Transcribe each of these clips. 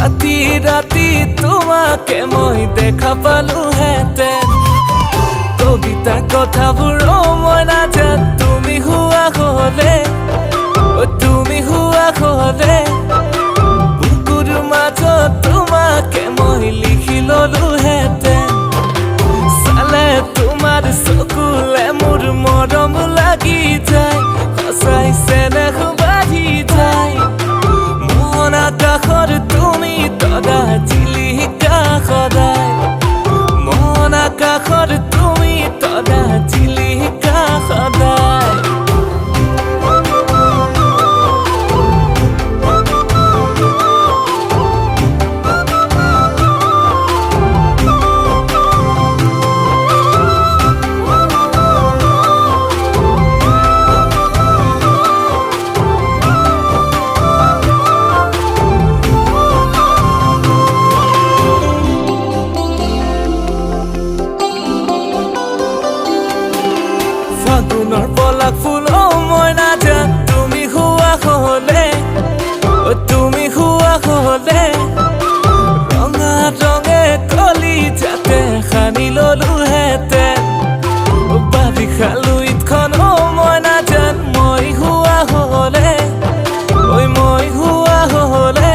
ৰাতি ৰাতি তোমাকে মই দেখা পালোহেঁতেন কবিতা কথাবোৰ মই নাজান তুমি হোৱা হ'লে তুমি হোৱা হ'লে বুকুৰ মাজত তোমাকে মই লিখি ললোহেঁতেন চালে তোমাৰ চকুলে মোৰ মৰম লাগি যায় সঁচাই চেনেহ বাঢ়ি যায় মন আকাশৰ তুমি তৰা জিলিকা সদায় মন আকাশৰ তুমি তৰা জিলিকা সদায় ফাগুনৰ পলাক ফুল মই নাজান তুমি হোৱা হ'লে তুমি হোৱা হ'লে ৰঙা ৰঙে কলি যাতে সানি ললোহেঁতেন বাৰিষা লুইতখন মই নাজান মই হোৱা হ'লে মই হোৱা হ'লে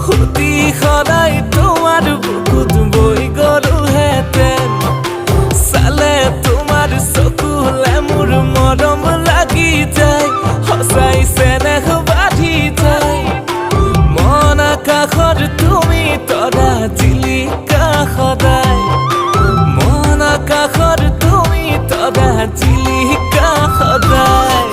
সুতি সদায় তোমাৰ বুকুত বৈ গলোহেঁতেন চালে তোমাৰ চকুলে মোৰ মৰম লাগি যায় সঁচাই চেনেহ বাঢ়ি যায় মন আকাশৰ তুমি তৰা জিলিকা সদায় মন আকাশৰ তুমি তৰা জিলিকা সদায়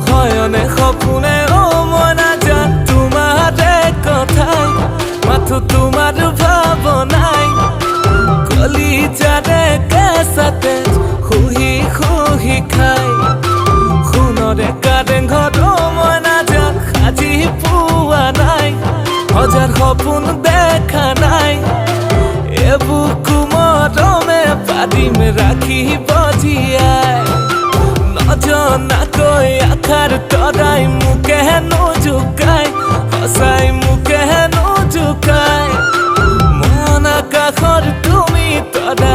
শয়নে সপোনে মই নাজান তোমাৰে কথাই মাথো তোমাৰ ভাৱনাই কলিজাৰে কেঁচাতে শুহি শুহি খাই সোণৰে কাৰেংঘৰ মই নাজান সাজি পোৱা নাই হাজাৰ সপোন দেখা নাই এবুকু মৰমে পাৰিম ৰাখিব জীয়াই নজনাকৈ আশাৰ তৰাই মোকে হেনো জোকাই সঁচাই মোকে হেনো জোকাই মন আকাশৰ তুমি তৰা